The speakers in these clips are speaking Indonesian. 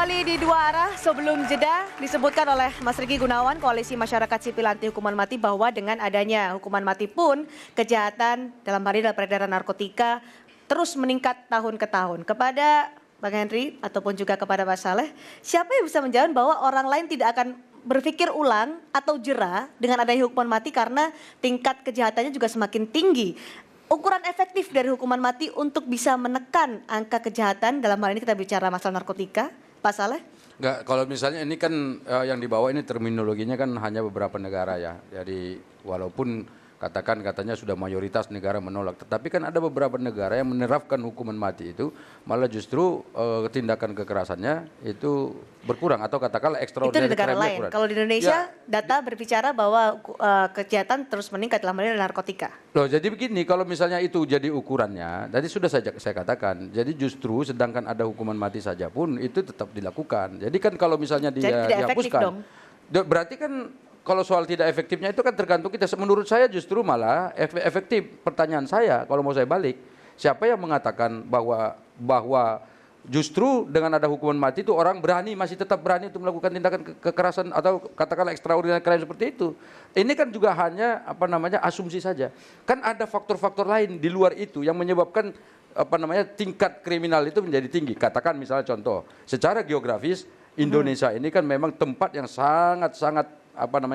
kembali di Dua Arah. Sebelum jeda disebutkan oleh Mas Riki Gunawan, Koalisi Masyarakat Sipil Anti Hukuman Mati, bahwa dengan adanya hukuman mati pun kejahatan dalam hal ini adalah peredaran narkotika terus meningkat tahun ke tahun. Kepada Bang Henry ataupun juga kepada Mas Saleh, siapa yang bisa menjamin bahwa orang lain tidak akan berpikir ulang atau jera dengan adanya hukuman mati karena tingkat kejahatannya juga semakin tinggi? Ukuran efektif dari hukuman mati untuk bisa menekan angka kejahatan, dalam hal ini kita bicara masalah narkotika, Pak Saleh? Enggak, kalau misalnya ini kan yang dibawa ini terminologinya kan hanya beberapa negara ya. Jadi walaupun katanya sudah mayoritas negara menolak, tetapi kan ada beberapa negara yang menerapkan hukuman mati itu malah justru tindakan kekerasannya itu berkurang atau katakanlah extraordinary. Itu di negara lain. Kurang. Kalau di Indonesia data berbicara bahwa kejahatan terus meningkat dalam hal ini narkotika. Loh, jadi begini, kalau misalnya itu jadi ukurannya, tadi sudah saya katakan, jadi justru sedangkan ada hukuman mati saja pun itu tetap dilakukan. Jadi kan kalau misalnya dia dihapuskan, berarti kan kalau soal tidak efektifnya itu kan tergantung kita. Menurut saya justru malah efektif. Pertanyaan saya, kalau mau saya balik, siapa yang mengatakan bahwa justru dengan ada hukuman mati itu orang masih tetap berani untuk melakukan tindakan kekerasan atau katakanlah extraordinary crime seperti itu. Ini kan juga hanya asumsi saja. Kan ada faktor-faktor lain di luar itu yang menyebabkan tingkat kriminal itu menjadi tinggi. Katakan misalnya contoh, secara geografis Indonesia ini kan memang tempat yang sangat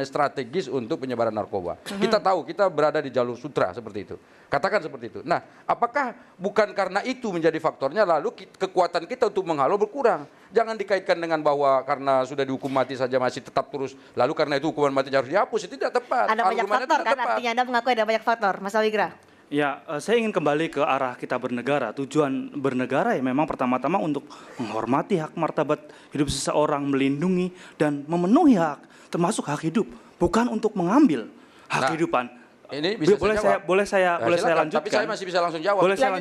strategis untuk penyebaran narkoba. Kita tahu kita berada di jalur sutra seperti itu. Katakan seperti itu. Nah, apakah bukan karena itu menjadi faktornya lalu kekuatan kita untuk menghalau berkurang? Jangan dikaitkan dengan bahwa karena sudah dihukum mati saja masih tetap terus. Lalu karena itu hukuman mati harus dihapus, itu tidak tepat. Ada banyak faktor kan, artinya Anda mengakui ada banyak faktor, Mas Awigra. Ya, saya ingin kembali ke arah kita bernegara. Tujuan bernegara ya memang pertama-tama untuk menghormati hak martabat hidup seseorang, melindungi dan memenuhi hak, termasuk hak hidup, bukan untuk mengambil hak kehidupan. Ini bisa boleh saya lanjutkan. Tapi saya masih bisa langsung jawab. Boleh saya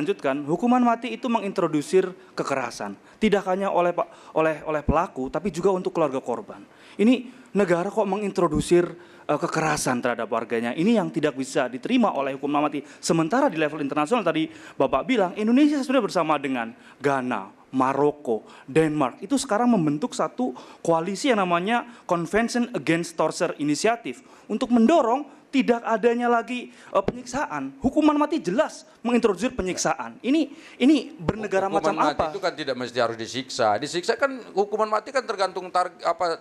lanjutkan. Hukuman mati itu mengintrodusir kekerasan, tidak hanya oleh pelaku, tapi juga untuk keluarga korban. Ini negara kok mengintrodusir kekerasan terhadap warganya. Ini yang tidak bisa diterima oleh hukuman mati. Sementara di level internasional tadi Bapak bilang Indonesia sebenarnya bersama dengan Ghana, Maroko, Denmark itu sekarang membentuk satu koalisi yang namanya Convention Against Torture Initiative untuk mendorong tidak adanya lagi penyiksaan. Hukuman mati jelas mengintrodusir penyiksaan. Ini bernegara macam apa? Hukuman mati itu kan tidak mesti harus disiksa. Disiksa kan hukuman mati kan tergantung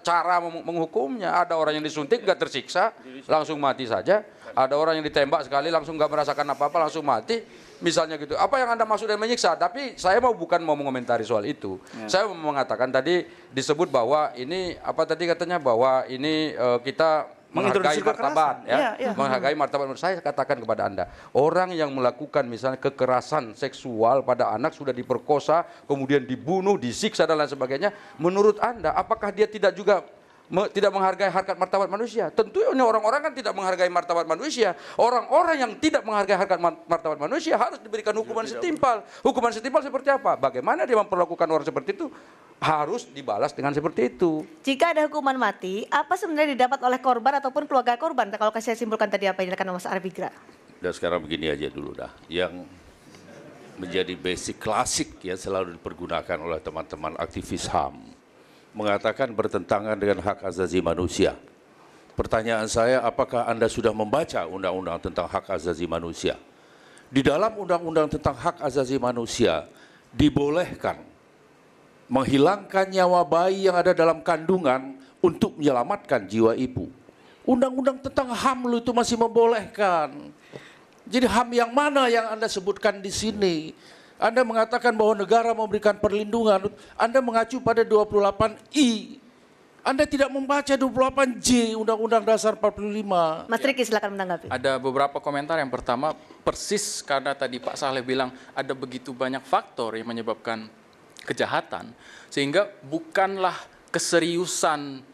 cara menghukumnya. Ada orang yang disuntik nggak tersiksa, langsung mati saja. Ada orang yang ditembak sekali langsung nggak merasakan apa-apa langsung mati. Misalnya gitu. Apa yang Anda maksud dengan menyiksa? Tapi saya bukan mau mengomentari soal itu. Ya. Saya mau mengatakan tadi disebut bahwa ini bahwa ini kita menghargai martabat, menghargai martabat. Saya katakan kepada Anda, orang yang melakukan misalnya kekerasan seksual pada anak sudah diperkosa, kemudian dibunuh, disiksa dan lain sebagainya, menurut Anda, apakah dia tidak menghargai harkat martabat manusia? Tentu ini orang-orang kan tidak menghargai martabat manusia. Orang-orang yang tidak menghargai harkat martabat manusia harus diberikan hukuman setimpal. Hukuman setimpal seperti apa? Bagaimana dia memperlakukan orang seperti itu? Harus dibalas dengan seperti itu. Jika ada hukuman mati, apa sebenarnya didapat oleh korban ataupun keluarga korban? Kalau saya simpulkan tadi apa yang dilakukan Mas Awigra. Dan sekarang begini aja dulu dah. Yang menjadi basic klasik ya selalu dipergunakan oleh teman-teman aktivis HAM. Mengatakan bertentangan dengan hak asasi manusia. Pertanyaan saya, apakah Anda sudah membaca undang-undang tentang hak asasi manusia? Di dalam undang-undang tentang hak asasi manusia dibolehkan menghilangkan nyawa bayi yang ada dalam kandungan untuk menyelamatkan jiwa ibu. Undang-undang tentang HAM itu masih membolehkan. Jadi HAM yang mana yang Anda sebutkan di sini? Anda mengatakan bahwa negara memberikan perlindungan, Anda mengacu pada 28I. Anda tidak membaca 28J Undang-Undang Dasar 45. Mas Riki silakan menanggapi. Ada beberapa komentar. Yang pertama, persis karena tadi Pak Saleh bilang ada begitu banyak faktor yang menyebabkan kejahatan, sehingga bukanlah keseriusan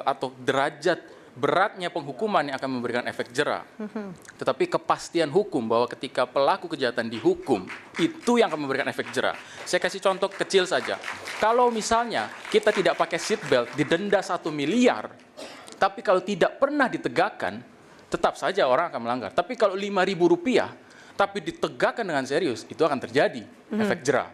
atau derajat beratnya penghukuman yang akan memberikan efek jera, tetapi kepastian hukum bahwa ketika pelaku kejahatan dihukum, itu yang akan memberikan efek jera. Saya kasih contoh kecil saja. Kalau misalnya kita tidak pakai seat belt, didenda 1 miliar, tapi kalau tidak pernah ditegakkan, tetap saja orang akan melanggar. Tapi kalau Rp5.000, tapi ditegakkan dengan serius, itu akan terjadi efek jera.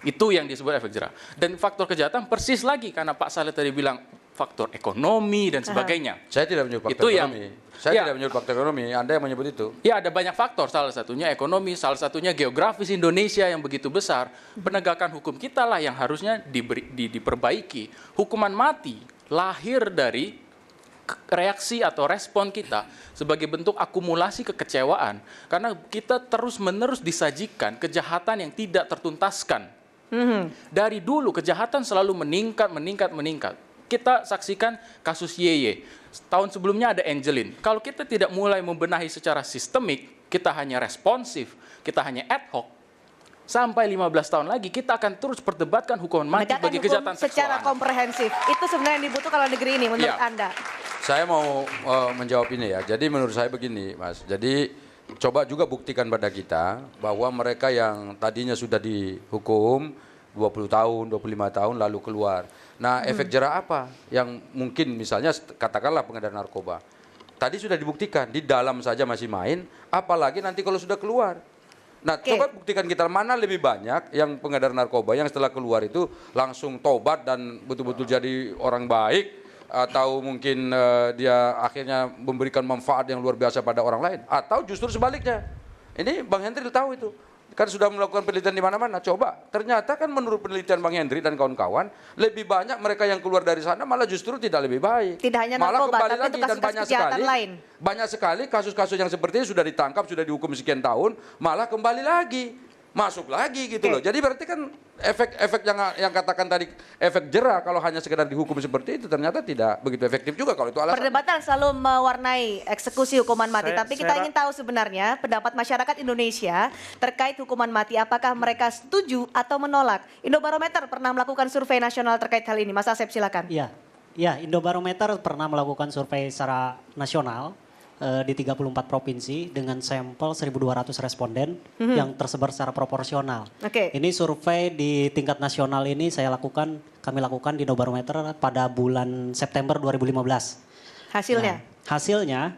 Itu yang disebut efek jerah. Dan faktor kejahatan persis lagi karena Pak Saleh tadi bilang faktor ekonomi dan sebagainya. Saya tidak menyebut faktor ekonomi. Saya tidak menyebut faktor ekonomi, Anda yang menyebut itu. Ya, ada banyak faktor, salah satunya ekonomi, salah satunya geografis Indonesia yang begitu besar. Penegakan hukum kita lah yang harusnya diperbaiki. Hukuman mati lahir dari reaksi atau respon kita sebagai bentuk akumulasi kekecewaan karena kita terus-menerus disajikan kejahatan yang tidak tertuntaskan. Dari dulu kejahatan selalu meningkat. Kita saksikan kasus YY. Tahun sebelumnya ada Angelin. Kalau kita tidak mulai membenahi secara sistemik, kita hanya responsif, kita hanya ad hoc, sampai 15 tahun lagi kita akan terus perdebatkan hukuman mati bagi kejahatan seksual. Secara komprehensif. Itu sebenarnya yang dibutuhkan oleh negeri ini menurut Anda. Saya mau menjawab ini ya. Jadi menurut saya begini, Mas. Jadi coba juga buktikan pada kita bahwa mereka yang tadinya sudah dihukum 20 tahun, 25 tahun lalu keluar. Nah, efek jerah apa yang mungkin misalnya katakanlah pengedar narkoba. Tadi sudah dibuktikan di dalam saja masih main, apalagi nanti kalau sudah keluar. Nah, coba buktikan kita mana lebih banyak yang pengedar narkoba yang setelah keluar itu langsung tobat dan betul-betul jadi orang baik, atau mungkin dia akhirnya memberikan manfaat yang luar biasa pada orang lain, atau justru sebaliknya. Ini Bang Hendri tahu itu. Kan sudah melakukan penelitian di mana-mana. Coba, ternyata kan menurut penelitian Bang Hendri dan kawan-kawan, lebih banyak mereka yang keluar dari sana malah justru tidak lebih baik. Tidak hanya malah narkoba, kembali tapi lagi itu dan kasus kejahatan lain. Banyak sekali kasus-kasus yang seperti ini sudah ditangkap, sudah dihukum sekian tahun, malah kembali lagi. Masuk lagi gitu loh. Jadi berarti kan efek yang katakan tadi efek jerah kalau hanya sekedar dihukum seperti itu ternyata tidak begitu efektif juga kalau itu alasan. Perdebatan selalu mewarnai eksekusi hukuman mati, tapi kita ingin tahu sebenarnya pendapat masyarakat Indonesia terkait hukuman mati, apakah mereka setuju atau menolak? Indobarometer pernah melakukan survei nasional terkait hal ini. Mas Asep silakan. Iya, Indobarometer pernah melakukan survei secara nasional di 34 provinsi dengan sampel 1.200 responden yang tersebar secara proporsional. Ini survei di tingkat nasional ini kami lakukan di Indobarometer pada bulan September 2015. Hasilnya? Hasilnya,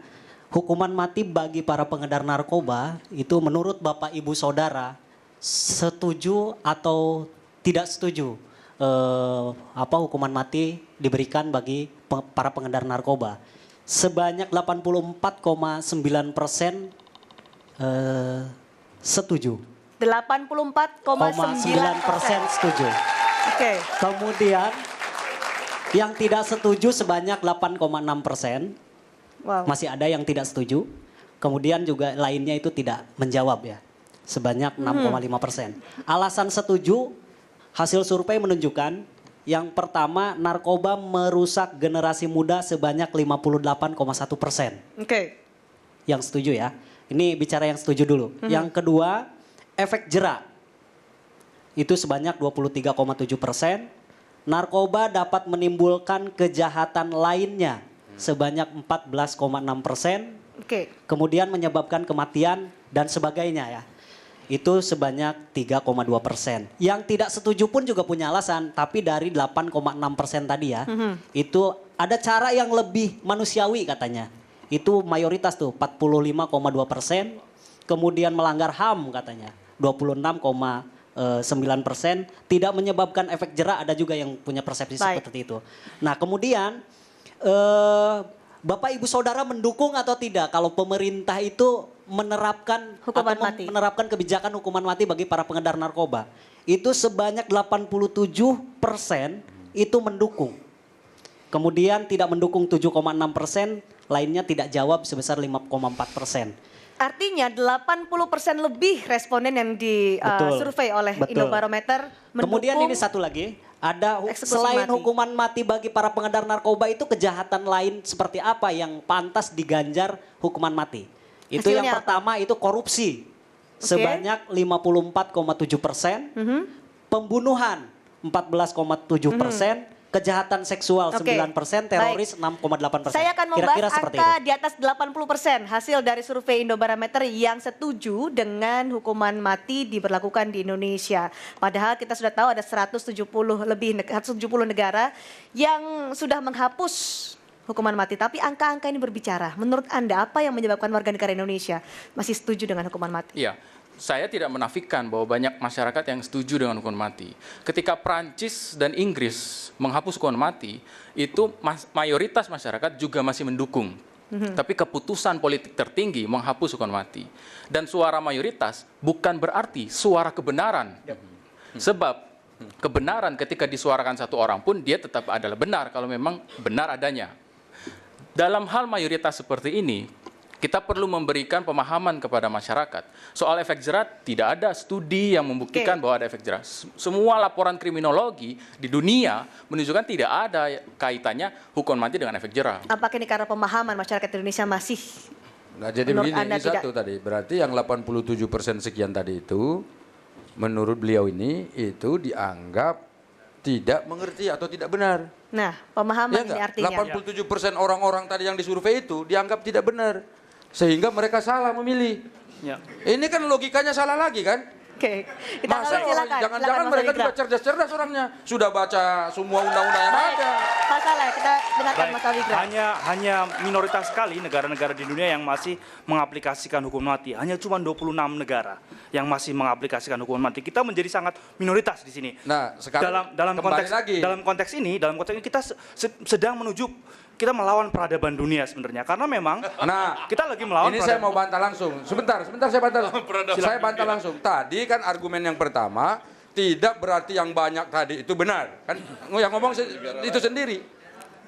hukuman mati bagi para pengedar narkoba itu menurut Bapak Ibu Saudara setuju atau tidak setuju hukuman mati diberikan bagi para pengedar narkoba. Sebanyak 84,9% setuju. 84,9% setuju. Kemudian yang tidak setuju sebanyak 8,6%. Masih ada yang tidak setuju. Kemudian juga lainnya itu tidak menjawab ya. Sebanyak 6,5%. Alasan setuju, hasil survei menunjukkan yang pertama, narkoba merusak generasi muda sebanyak 58,1%. Yang setuju ya. Ini bicara yang setuju dulu. Yang kedua, efek jerah. Itu sebanyak 23,7%. Narkoba dapat menimbulkan kejahatan lainnya sebanyak 14,6%. Kemudian menyebabkan kematian dan sebagainya ya. Itu sebanyak 3,2%. Yang tidak setuju pun juga punya alasan, tapi dari 8,6% tadi ya, itu ada cara yang lebih manusiawi katanya. Itu mayoritas tuh 45,2%, kemudian melanggar HAM katanya 26,9%, tidak menyebabkan efek jerah ada juga yang punya persepsi seperti itu. Nah kemudian Bapak Ibu Saudara mendukung atau tidak kalau pemerintah itu menerapkan menerapkan kebijakan hukuman mati bagi para pengedar narkoba? Itu sebanyak 87% itu mendukung. Kemudian tidak mendukung 7,6%, lainnya tidak jawab sebesar 5,4%. Artinya 80% lebih responden yang disurvei oleh Indobarometer mendukung. Kemudian ini satu lagi, ada selain hukuman mati bagi para pengedar narkoba itu kejahatan lain seperti apa yang pantas diganjar hukuman mati? Itu hasilnya yang pertama itu korupsi sebanyak 54,7%, pembunuhan 14,7%, kejahatan seksual 9%, teroris 6,8%. Saya akan membahas angka di atas 80% hasil dari survei Indobarometer yang setuju dengan hukuman mati diberlakukan di Indonesia. Padahal kita sudah tahu ada 170 negara yang sudah menghapus hukuman mati. Tapi angka-angka ini berbicara. Menurut Anda apa yang menyebabkan warga negara Indonesia masih setuju dengan hukuman mati? Iya, saya tidak menafikan bahwa banyak masyarakat yang setuju dengan hukuman mati. Ketika Prancis dan Inggris menghapus hukuman mati, itu mayoritas masyarakat juga masih mendukung. Tapi keputusan politik tertinggi menghapus hukuman mati. Dan suara mayoritas bukan berarti suara kebenaran. Sebab kebenaran ketika disuarakan satu orang pun dia tetap adalah benar kalau memang benar adanya. Dalam hal mayoritas seperti ini, kita perlu memberikan pemahaman kepada masyarakat. Soal efek jerat, tidak ada studi yang membuktikan bahwa ada efek jerat. Semua laporan kriminologi di dunia menunjukkan tidak ada kaitannya hukuman mati dengan efek jerat. Apakah ini karena pemahaman masyarakat Indonesia masih? Nah, jadi Menurut begini, Anda ini satu tadi. Berarti yang 87% sekian tadi itu, menurut beliau ini, itu dianggap tidak mengerti atau tidak benar. Nah, pemahaman Ya ini enggak? artinya. 87% orang-orang tadi yang disurvei itu dianggap tidak benar. Sehingga mereka salah memilih. Ya. Ini kan logikanya salah lagi kan? Oke, kita Masa silakan. jangan-jangan Mas mereka Windra. juga cerdas-cerdas orangnya. Sudah baca semua undang-undang yang Baik, ada. Mas Saleh, kita dengarkan Baik, Mas Windra. hanya minoritas sekali negara-negara di dunia yang masih mengaplikasikan hukuman mati. Hanya cuma 26 negara yang masih mengaplikasikan hukuman mati. Kita menjadi sangat minoritas di sini. Nah, sekarang dalam kembali konteks lagi. dalam konteks ini kita sedang menuju kita melawan peradaban dunia sebenarnya karena memang Nah, kita lagi melawan ini saya mau bantah langsung. Sebentar saya bantah. Saya bantah langsung. Tadi kan argumen yang pertama tidak berarti yang banyak tadi itu benar. Kan yang ngomong itu sendiri.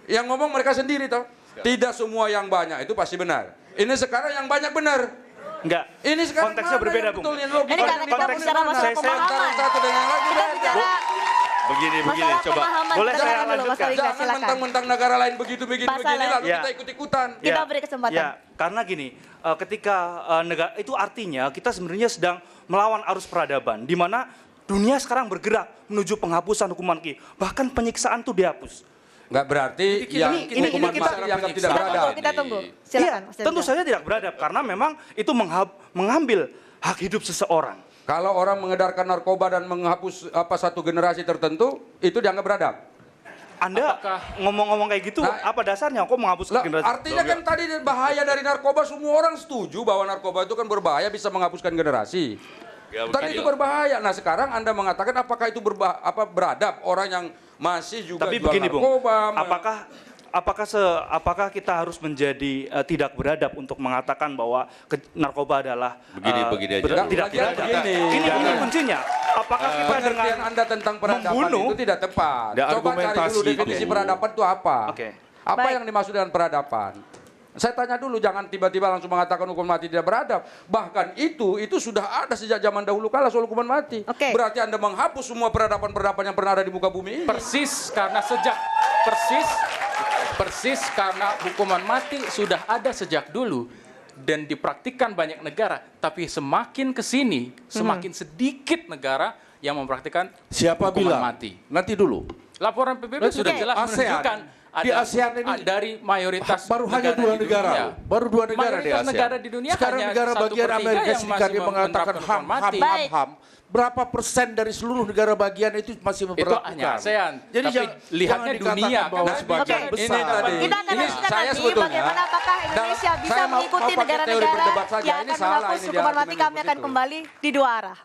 Yang ngomong mereka sendiri toh. Tidak semua yang banyak itu pasti benar. Ini sekarang yang banyak benar. enggak. Ini sekarang Konteksnya mana berbeda, yang Bung. betul, yang logika Ini karena yang kita dibangun bicara mana? masalah pemahaman. Antara satu dengan yang lain Kita beda. bicara Begini, masalah coba. pemahaman. Boleh saya Silakan dulu, Mas lanjutkan? Windra, Jangan silakan. mentang-mentang negara lain begitu-begitu Pak begini Saleh. lalu Ya. kita ikut-ikutan. Kita beri kesempatan. Ya, karena gini, ketika negara itu artinya kita sebenarnya sedang melawan arus peradaban, di mana dunia sekarang bergerak menuju penghapusan hukuman mati. Bahkan penyiksaan tuh dihapus. Enggak berarti yang ini hukuman kita- mati dianggap tidak Kita beradab. tunggu, kita tunggu. Iya, Silakan, Mas tentu Windra. saja tidak beradab karena memang itu mengambil hak hidup seseorang. Kalau orang mengedarkan narkoba dan menghapus satu generasi tertentu, itu dianggap beradab. Anda ngomong-ngomong kayak gitu, Nah, apa dasarnya kok menghapus Lah, generasi? artinya kan tadi bahaya dari narkoba, semua orang setuju bahwa narkoba itu kan berbahaya, bisa menghapuskan generasi. Ya, Tadi itu berbahaya. Nah sekarang Anda mengatakan apakah itu beradab orang yang masih juga Tapi jual begini, Bung, narkoba? apakah kita harus menjadi tidak beradab untuk mengatakan bahwa narkoba adalah Begini aja. tidak Lagian beradab? begini. Ini kuncinya. Apakah kita dengan Pengertian Anda tentang peradaban membunuh- itu tidak tepat. Ada Coba cari argumentasi dulu definisi itu. peradaban itu apa. Oke. Apa Baik. yang dimaksud dengan peradaban? Saya tanya dulu, jangan tiba-tiba langsung mengatakan hukuman mati tidak beradab. Bahkan itu sudah ada sejak zaman dahulu kala soal hukuman mati. Oke. Berarti Anda menghapus semua peradaban-peradaban yang pernah ada di muka bumi ini. Persis karena hukuman mati sudah ada sejak dulu dan dipraktikkan banyak negara, tapi semakin ke sini semakin sedikit negara yang mempraktikkan Siapa hukuman bilang? mati. Nanti dulu. Laporan PBB sudah Oke. jelas ASEAN. menunjukkan Di ASEAN ini dari mayoritas baru hanya dua di negara. dunia. Baru dua negara di Mayoritas ASEAN. negara di dunia Sekarang hanya negara 1/3 bagian Amerika yang Serikat masih dia mengatakan menerapkan ham, hukuman ham, mati. ham, Baik. ham. Berapa persen dari seluruh negara bagian itu masih Itu memperlakukan? hanya ASEAN. Jadi Tapi lihatnya jangan dunia dikatakan bahwa kan sebagian Oke. besar. Ini tadi. Kita akan Ini lanjutkan saya nanti sebetulnya, bagaimana apakah Indonesia bisa saya mau mengikuti pakai teori negara-negara berdebat saja. yang Ini akan salah menghapus ini dia hukuman mati. argumennya Kami akan begitu. kembali di dua arah.